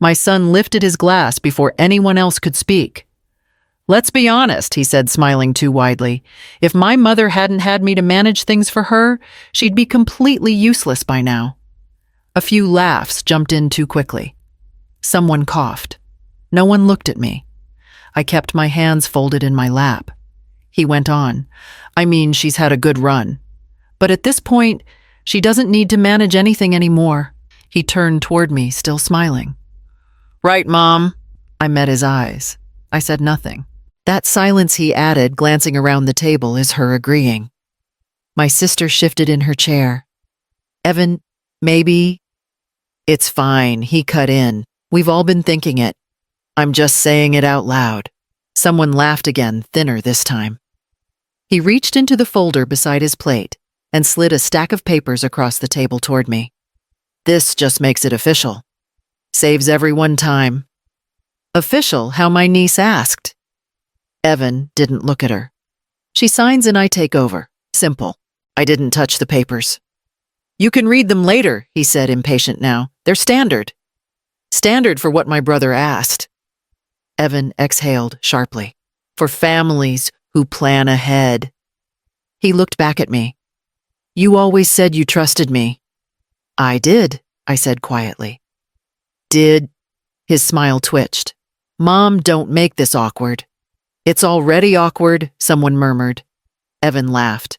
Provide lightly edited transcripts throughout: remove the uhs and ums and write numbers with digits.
My son lifted his glass before anyone else could speak. "Let's be honest," he said, smiling too widely. "If my mother hadn't had me to manage things for her, she'd be completely useless by now." A few laughs jumped in too quickly. Someone coughed. No one looked at me. I kept my hands folded in my lap. He went on. "I mean, she's had a good run. But at this point, she doesn't need to manage anything anymore." He turned toward me, still smiling. "Right, Mom." I met his eyes. I said nothing. That silence, he added, glancing around the table, is her agreeing. My sister shifted in her chair. "Evan, maybe—" "It's fine," he cut in. "We've all been thinking it. I'm just saying it out loud." Someone laughed again, thinner this time. He reached into the folder beside his plate and slid a stack of papers across the table toward me. "This just makes it official. Saves everyone time." "Official?" how my niece asked. Evan didn't look at her. "She signs and I take over. Simple. I didn't touch the papers." "You can read them later," he said, impatient now. "They're standard." "Standard for what my brother asked." Evan exhaled sharply. "For families who plan ahead." He looked back at me. "You always said you trusted me." "I did," I said quietly. "Did?" His smile twitched. "Mom, don't make this awkward." "It's already awkward," someone murmured. Evan laughed.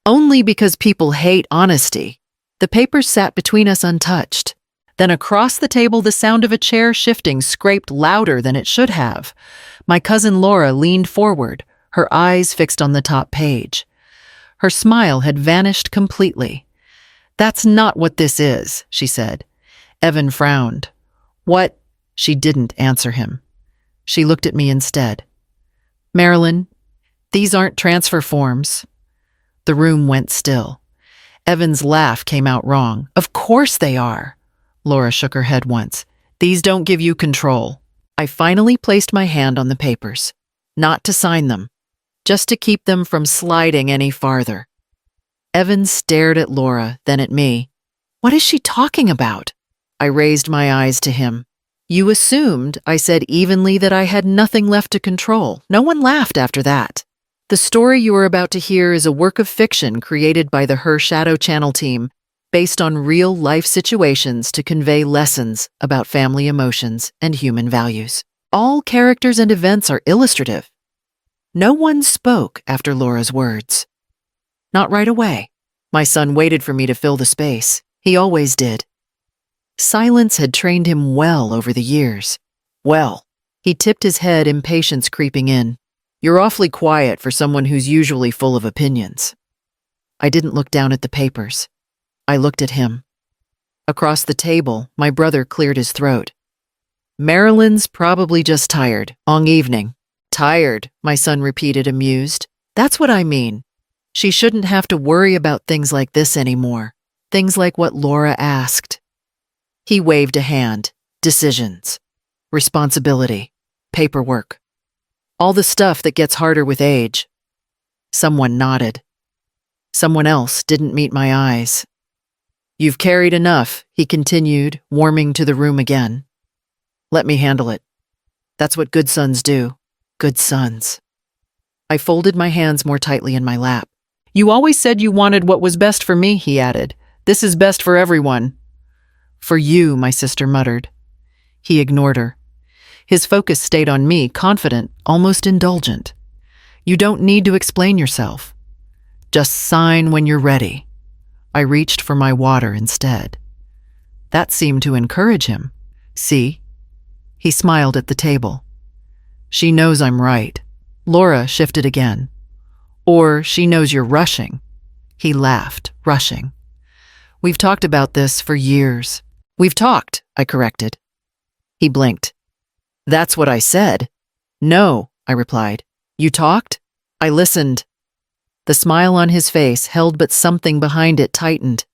"Only because people hate honesty." The papers sat between us untouched. Then across the table, the sound of a chair shifting scraped louder than it should have. My cousin Laura leaned forward, her eyes fixed on the top page. Her smile had vanished completely. "That's not what this is," she said. Evan frowned. "What?" She didn't answer him. She looked at me instead. "Marilyn, these aren't transfer forms." The room went still. Evan's laugh came out wrong. "Of course they are." Laura shook her head once. "These don't give you control." I finally placed my hand on the papers. Not to sign them, just to keep them from sliding any farther. Evan stared at Laura, then at me. "What is she talking about?" I raised my eyes to him. "You assumed," I said evenly, "that I had nothing left to control." No one laughed after that. "The story you are about to hear is a work of fiction created by the Her Shadow Channel team, based on real-life situations to convey lessons about family emotions and human values. All characters and events are illustrative." No one spoke after Laura's words. Not right away. My son waited for me to fill the space. He always did. Silence had trained him well over the years. "Well," he tipped his head, impatience creeping in. "You're awfully quiet for someone who's usually full of opinions." I didn't look down at the papers. I looked at him. Across the table, my brother cleared his throat. "Marilyn's probably just tired. Long evening." "Tired," my son repeated, amused. "That's what I mean. She shouldn't have to worry about things like this anymore. Things like what Laura asked." He waved a hand. "Decisions. Responsibility. Paperwork. All the stuff that gets harder with age." Someone nodded. Someone else didn't meet my eyes. "You've carried enough," he continued, warming to the room again. "Let me handle it. That's what good sons do. Good sons." I folded my hands more tightly in my lap. "You always said you wanted what was best for me," he added. "This is best for everyone." "For you," my sister muttered. He ignored her. His focus stayed on me, confident, almost indulgent. "You don't need to explain yourself. Just sign when you're ready." I reached for my water instead. That seemed to encourage him. "See?" He smiled at the table. "She knows I'm right." Laura shifted again. "Or she knows you're rushing." He laughed, rushing. "We've talked about this for years." "We've talked," I corrected. He blinked. "That's what I said." "No," I replied. "You talked?" "I listened." The smile on his face held, but something behind it tightened.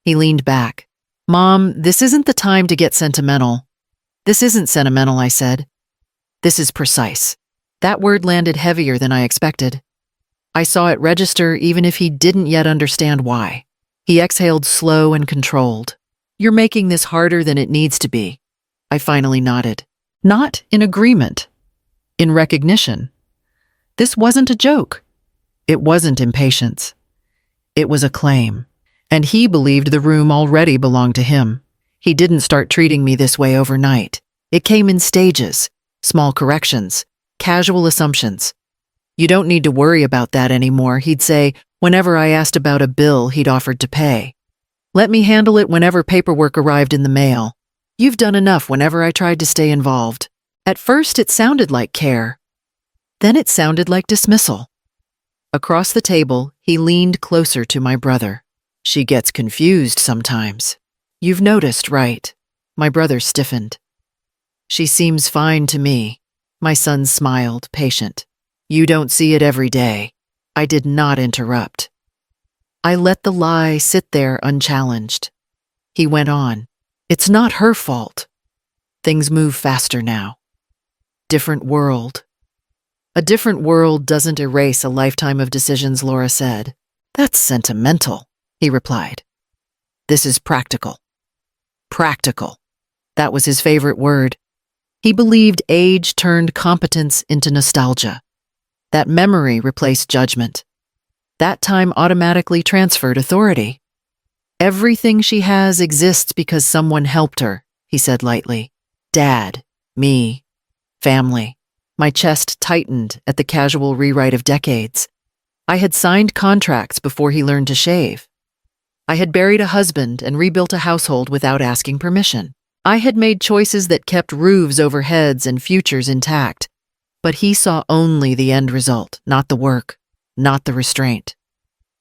He leaned back. "Mom, this isn't the time to get sentimental." "This isn't sentimental," I said. "This is precise." That word landed heavier than I expected. I saw it register even if he didn't yet understand why. He exhaled slow and controlled. "You're making this harder than it needs to be." I finally nodded. Not in agreement. In recognition. This wasn't a joke. It wasn't impatience. It was a claim. And he believed the room already belonged to him. He didn't start treating me this way overnight. It came in stages, small corrections, casual assumptions. You don't need to worry about that anymore, he'd say whenever I asked about a bill he'd offered to pay. Let me handle it whenever paperwork arrived in the mail. You've done enough whenever I tried to stay involved. At first it sounded like care. Then it sounded like dismissal. Across the table, he leaned closer to my brother. She gets confused sometimes. You've noticed, right? My brother stiffened. She seems fine to me. My son smiled, patient. You don't see it every day. I did not interrupt. I let the lie sit there unchallenged. He went on. It's not her fault. Things move faster now. Different world. A different world doesn't erase a lifetime of decisions, Laura said. That's sentimental, he replied. This is practical. Practical. That was his favorite word. He believed age turned competence into nostalgia. That memory replaced judgment. That time automatically transferred authority. Everything she has exists because someone helped her, he said lightly. Dad, me, family. My chest tightened at the casual rewrite of decades. I had signed contracts before he learned to shave. I had buried a husband and rebuilt a household without asking permission. I had made choices that kept roofs over heads and futures intact. But he saw only the end result, not the work, not the restraint.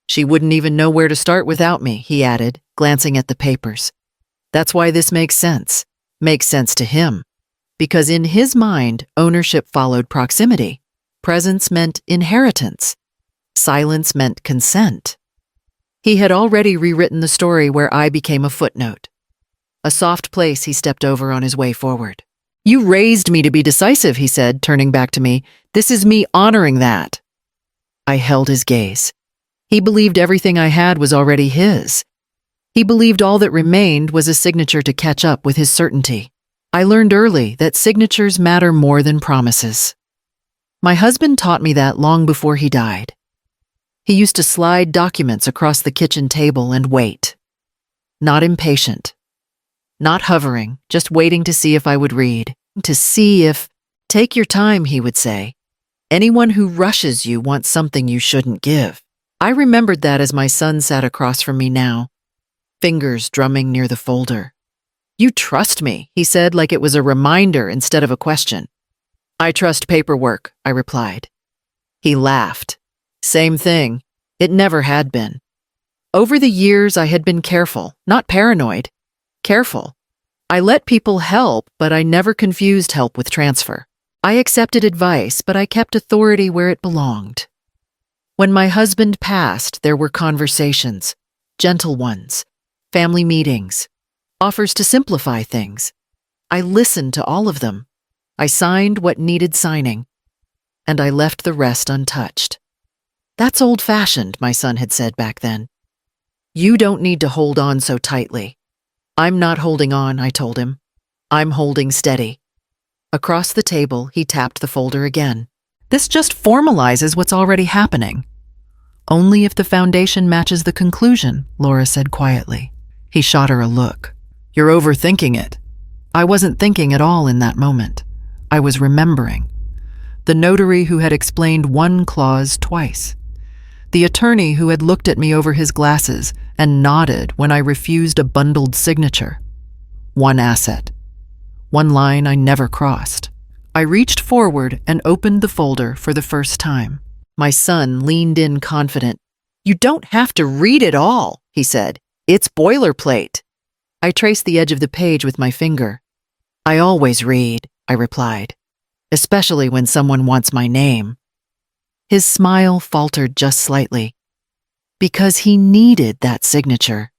She wouldn't even know where to start without me, he added, glancing at the papers. That's why this makes sense to him. Because in his mind, ownership followed proximity. Presence meant inheritance. Silence meant consent. He had already rewritten the story where I became a footnote. A soft place he stepped over on his way forward. You raised me to be decisive, he said, turning back to me. This is me honoring that. I held his gaze. He believed everything I had was already his. He believed all that remained was a signature to catch up with his certainty. I learned early that signatures matter more than promises. My husband taught me that long before he died. He used to slide documents across the kitchen table and wait. Not impatient. Not hovering, just waiting to see if I would read. To see if, take your time, he would say. Anyone who rushes you wants something you shouldn't give. I remembered that as my son sat across from me now, fingers drumming near the folder. You trust me, he said like it was a reminder instead of a question. I trust paperwork, I replied. He laughed. Same thing. It never had been. Over the years, I had been careful, not paranoid. Careful. I let people help, but I never confused help with transfer. I accepted advice, but I kept authority where it belonged. When my husband passed, there were conversations, gentle ones, family meetings, offers to simplify things. I listened to all of them. I signed what needed signing, and I left the rest untouched. That's old-fashioned, my son had said back then. You don't need to hold on so tightly. I'm not holding on, I told him. I'm holding steady. Across the table, he tapped the folder again. This just formalizes what's already happening. Only if the foundation matches the conclusion, Laura said quietly. He shot her a look. You're overthinking it. I wasn't thinking at all in that moment. I was remembering. The notary who had explained one clause twice. The attorney who had looked at me over his glasses and nodded when I refused a bundled signature. One asset. One line I never crossed. I reached forward and opened the folder for the first time. My son leaned in confident. You don't have to read it all, he said. It's boilerplate. I traced the edge of the page with my finger. I always read, I replied, especially when someone wants my name. His smile faltered just slightly. Because he needed that signature.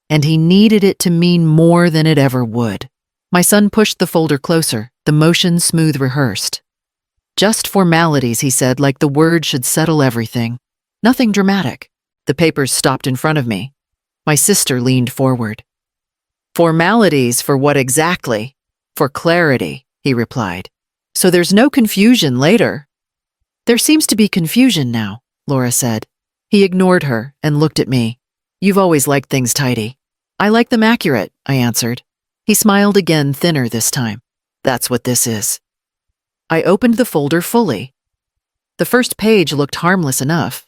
And he needed it to mean more than it ever would. My son pushed the folder closer, the motion smooth rehearsed. Just formalities, he said, like the word should settle everything. Nothing dramatic. The papers stopped in front of me. My sister leaned forward. Formalities for what exactly? For clarity, he replied. So there's no confusion later. There seems to be confusion now, Laura said. He ignored her and looked at me. You've always liked things tidy. I like them accurate, I answered. He smiled again, thinner this time. That's what this is. I opened the folder fully. The first page looked harmless enough.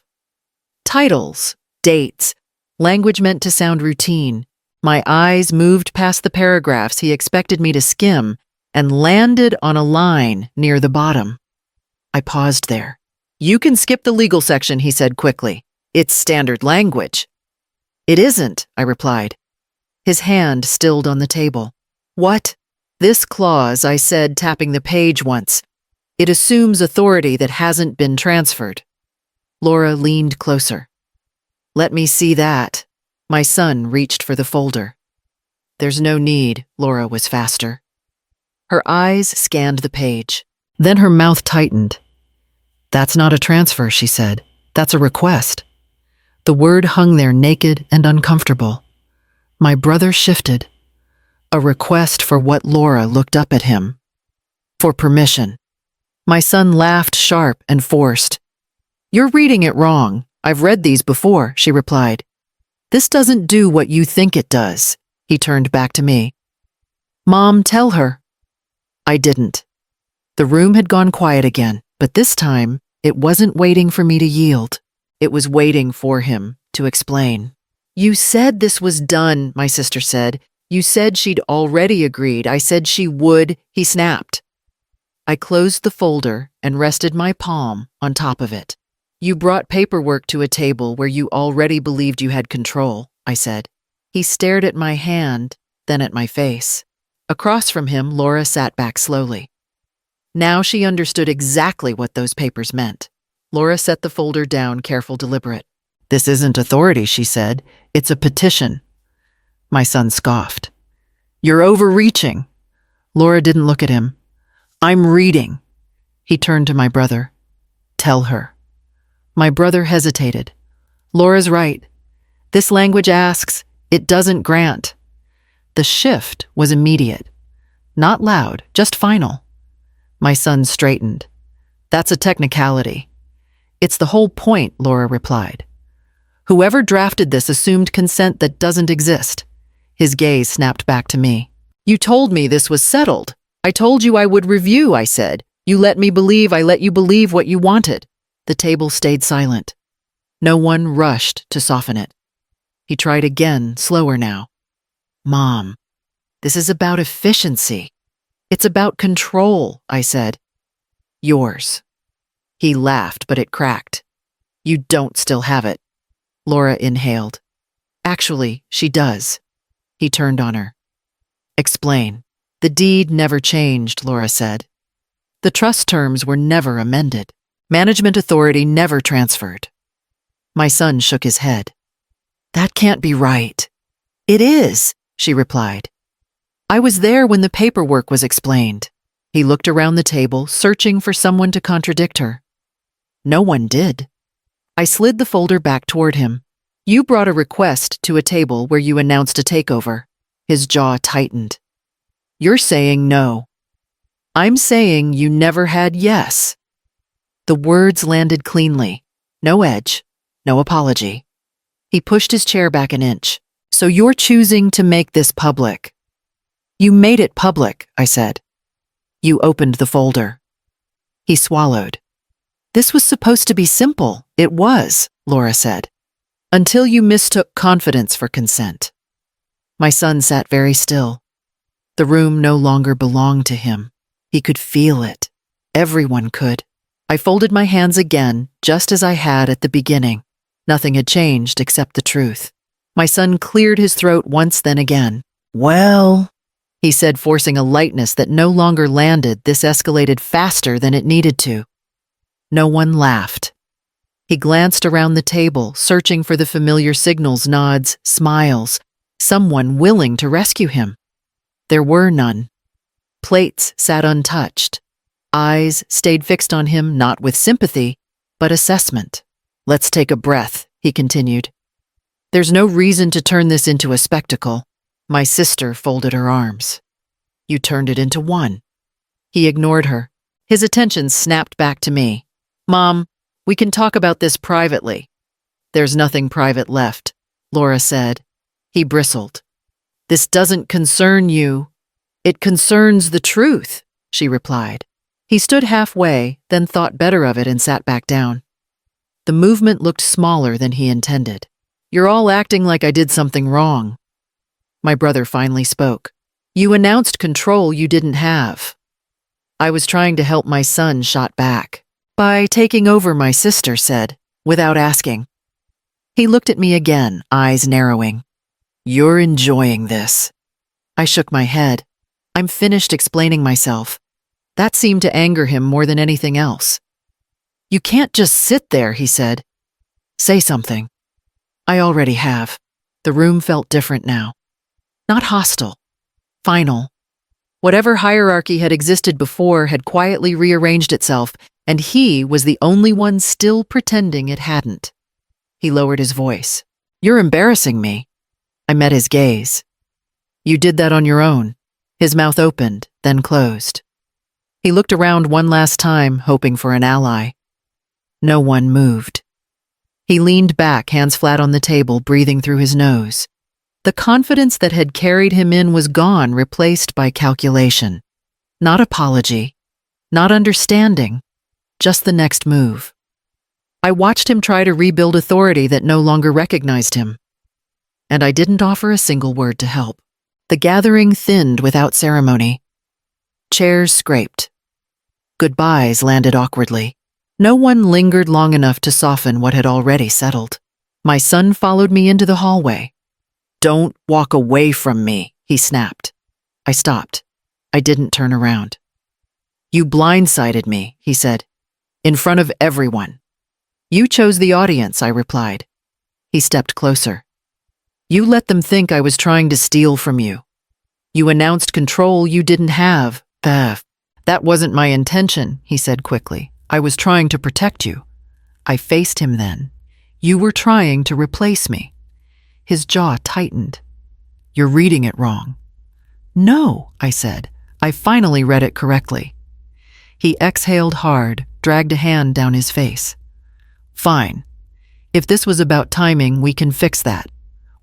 Titles, dates, language meant to sound routine. My eyes moved past the paragraphs he expected me to skim and landed on a line near the bottom. I paused there. You can skip the legal section, he said quickly. It's standard language. It isn't, I replied. His hand stilled on the table. What? This clause, I said, tapping the page once. It assumes authority that hasn't been transferred. Laura leaned closer. Let me see that. My son reached for the folder. There's no need, Laura was faster. Her eyes scanned the page. Then her mouth tightened. That's not a transfer, she said. That's a request. The word hung there naked and uncomfortable. My brother shifted. A request for what? Laura looked up at him. For permission. My son laughed sharp and forced. You're reading it wrong. I've read these before, she replied. This doesn't do what you think it does. He turned back to me. Mom, tell her. I didn't. The room had gone quiet again, but this time it wasn't waiting for me to yield. It was waiting for him to explain. You said this was done, my sister said. You said she'd already agreed. I said she would, he snapped. I closed the folder and rested my palm on top of it. You brought paperwork to a table where you already believed you had control, I said. He stared at my hand, then at my face. Across from him, Laura sat back slowly. Now she understood exactly what those papers meant. Laura set the folder down, careful, deliberate. This isn't authority, she said. It's a petition. My son scoffed. You're overreaching. Laura didn't look at him. I'm reading. He turned to my brother. Tell her. My brother hesitated. Laura's right. This language asks, it doesn't grant. The shift was immediate. Not loud, just final. My son straightened. That's a technicality. It's the whole point, Laura replied. Whoever drafted this assumed consent that doesn't exist. His gaze snapped back to me. You told me this was settled. I told you I would review, I said. You let me believe I let you believe what you wanted. The table stayed silent. No one rushed to soften it. He tried again, slower now. Mom, this is about efficiency. It's about control, I said. Yours. He laughed, but it cracked. You don't still have it. Laura inhaled. Actually, she does. He turned on her. Explain. The deed never changed, Laura said. The trust terms were never amended. Management authority never transferred. My son shook his head. That can't be right. It is, she replied. I was there when the paperwork was explained. He looked around the table, searching for someone to contradict her. No one did. I slid the folder back toward him. You brought a request to a table where you announced a takeover. His jaw tightened. You're saying no. I'm saying you never had yes. The words landed cleanly. No edge, no apology. He pushed his chair back an inch. So you're choosing to make this public. You made it public, I said. You opened the folder. He swallowed. This was supposed to be simple. It was, Laura said. Until you mistook confidence for consent. My son sat very still. The room no longer belonged to him. He could feel it. Everyone could. I folded my hands again, just as I had at the beginning. Nothing had changed except the truth. My son cleared his throat once, then again. Well, he said, forcing a lightness that no longer landed. This escalated faster than it needed to. No one laughed. He glanced around the table, searching for the familiar signals, nods, smiles, someone willing to rescue him. There were none. Plates sat untouched. Eyes stayed fixed on him, not with sympathy, but assessment. Let's take a breath, he continued. There's no reason to turn this into a spectacle. My sister folded her arms. You turned it into one. He ignored her. His attention snapped back to me. Mom, we can talk about this privately. There's nothing private left, Laura said. He bristled. This doesn't concern you. It concerns the truth, she replied. He stood halfway, then thought better of it and sat back down. The movement looked smaller than he intended. You're all acting like I did something wrong. My brother finally spoke. You announced control you didn't have. I was trying to help my son, shot back. By taking over, my sister said, without asking. He looked at me again, eyes narrowing. You're enjoying this. I shook my head. I'm finished explaining myself. That seemed to anger him more than anything else. You can't just sit there, he said. Say something. I already have. The room felt different now. Not hostile. Final. Whatever hierarchy had existed before had quietly rearranged itself, and he was the only one still pretending it hadn't. He lowered his voice. You're embarrassing me. I met his gaze. You did that on your own. His mouth opened, then closed. He looked around one last time, hoping for an ally. No one moved. He leaned back, hands flat on the table, breathing through his nose. The confidence that had carried him in was gone, replaced by calculation. Not apology, not understanding, just the next move. I watched him try to rebuild authority that no longer recognized him. And I didn't offer a single word to help. The gathering thinned without ceremony. Chairs scraped. Goodbyes landed awkwardly. No one lingered long enough to soften what had already settled. My son followed me into the hallway. Don't walk away from me, he snapped. I stopped. I didn't turn around. You blindsided me, he said, in front of everyone. You chose the audience, I replied. He stepped closer. You let them think I was trying to steal from you. You announced control you didn't have. That wasn't my intention, he said quickly. I was trying to protect you. I faced him then. You were trying to replace me. His jaw tightened. You're reading it wrong. No, I said. I finally read it correctly. He exhaled hard, dragged a hand down his face. Fine. If this was about timing, we can fix that.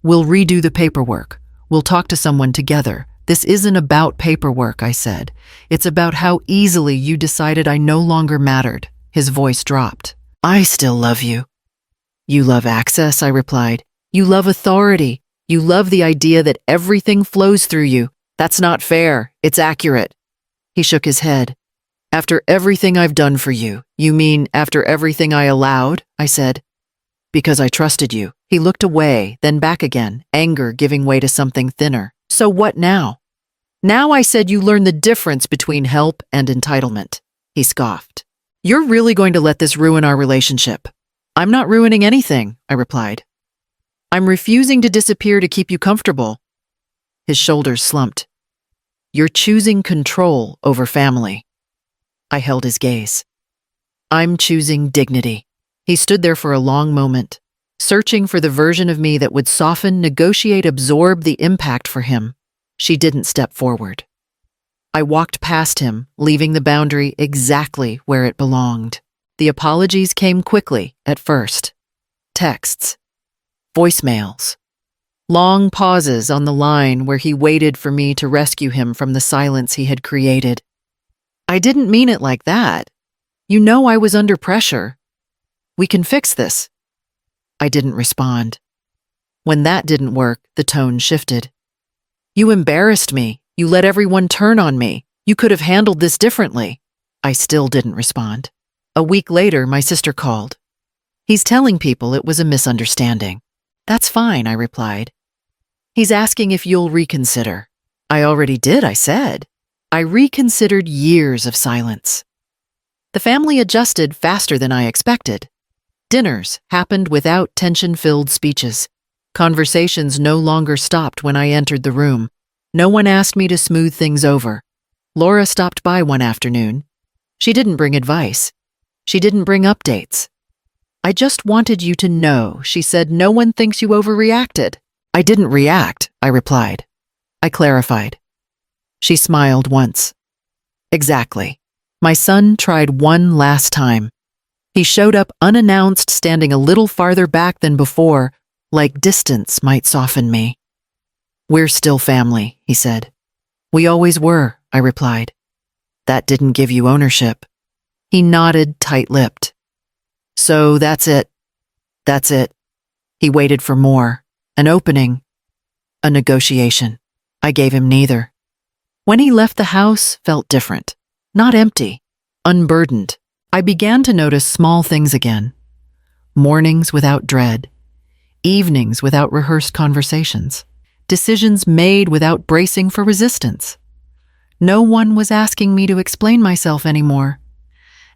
We'll redo the paperwork. We'll talk to someone together. This isn't about paperwork, I said. It's about how easily you decided I no longer mattered. His voice dropped. I still love you. You love access, I replied. You love authority. You love the idea that everything flows through you. That's not fair. It's accurate. He shook his head. After everything I've done for you, you mean after everything I allowed? I said. Because I trusted you. He looked away, then back again, anger giving way to something thinner. So what now? Now I said you learn the difference between help and entitlement. He scoffed. You're really going to let this ruin our relationship? I'm not ruining anything, I replied. I'm refusing to disappear to keep you comfortable. His shoulders slumped. You're choosing control over family. I held his gaze. I'm choosing dignity. He stood there for a long moment, searching for the version of me that would soften, negotiate, absorb the impact for him. She didn't step forward. I walked past him, leaving the boundary exactly where it belonged. The apologies came quickly at first. Texts. Voicemails. Long pauses on the line where he waited for me to rescue him from the silence he had created. I didn't mean it like that. You know I was under pressure. We can fix this. I didn't respond. When that didn't work, the tone shifted. You embarrassed me. You let everyone turn on me. You could have handled this differently. I still didn't respond. A week later, my sister called. He's telling people it was a misunderstanding. That's fine, I replied. He's asking if you'll reconsider. I already did, I said. I reconsidered years of silence. The family adjusted faster than I expected. Dinners happened without tension-filled speeches. Conversations no longer stopped when I entered the room. No one asked me to smooth things over. Laura stopped by one afternoon. She didn't bring advice. She didn't bring updates. I just wanted you to know, she said. No one thinks you overreacted. I didn't react, I replied. I clarified. She smiled once. Exactly. My son tried one last time. He showed up unannounced, standing a little farther back than before, like distance might soften me. We're still family, he said. We always were, I replied. That didn't give you ownership. He nodded, tight-lipped. So that's it. That's it. He waited for more. An opening. A negotiation. I gave him neither. When he left, the house felt different. Not empty. Unburdened. I began to notice small things again. Mornings without dread. Evenings without rehearsed conversations. Decisions made without bracing for resistance. No one was asking me to explain myself anymore.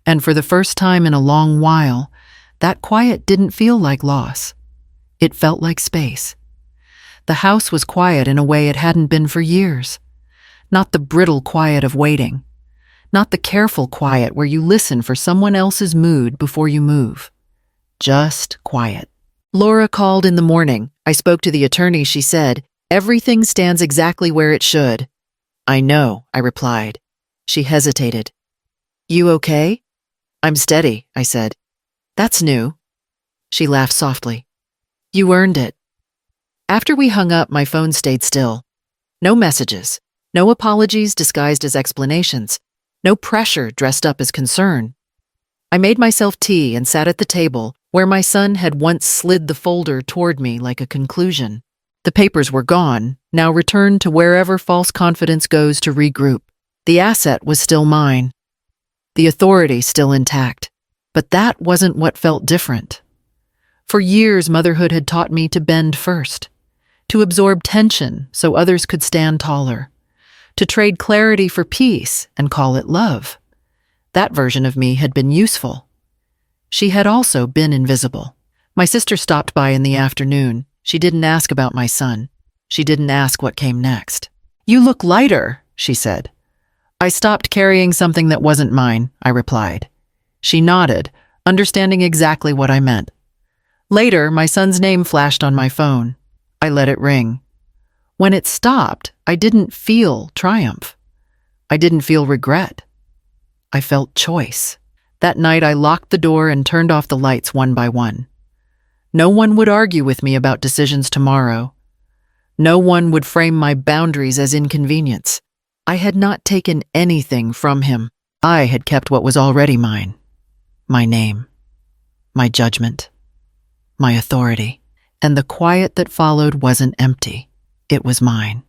And for the first time in a long while, that quiet didn't feel like loss. It felt like space. The house was quiet in a way it hadn't been for years. Not the brittle quiet of waiting. Not the careful quiet where you listen for someone else's mood before you move. Just quiet. Laura called in the morning. I spoke to the attorney. She said, "Everything stands exactly where it should." "I know," I replied. She hesitated. "You okay?" "I'm steady," I said. "That's new." She laughed softly. "You earned it." After we hung up, my phone stayed still. No messages. No apologies disguised as explanations. No pressure dressed up as concern. I made myself tea and sat at the table where my son had once slid the folder toward me like a conclusion. The papers were gone, now returned to wherever false confidence goes to regroup. The asset was still mine. The authority still intact. But that wasn't what felt different. For years, motherhood had taught me to bend first, to absorb tension so others could stand taller, to trade clarity for peace and call it love. That version of me had been useful. She had also been invisible. My sister stopped by in the afternoon. She didn't ask about my son. She didn't ask what came next. "You look lighter," she said. "I stopped carrying something that wasn't mine," I replied. She nodded, understanding exactly what I meant. Later, my son's name flashed on my phone. I let it ring. When it stopped, I didn't feel triumph. I didn't feel regret. I felt choice. That night, I locked the door and turned off the lights one by one. No one would argue with me about decisions tomorrow. No one would frame my boundaries as inconvenience. I had not taken anything from him. I had kept what was already mine. My name. My judgment. My authority. And the quiet that followed wasn't empty. It was mine.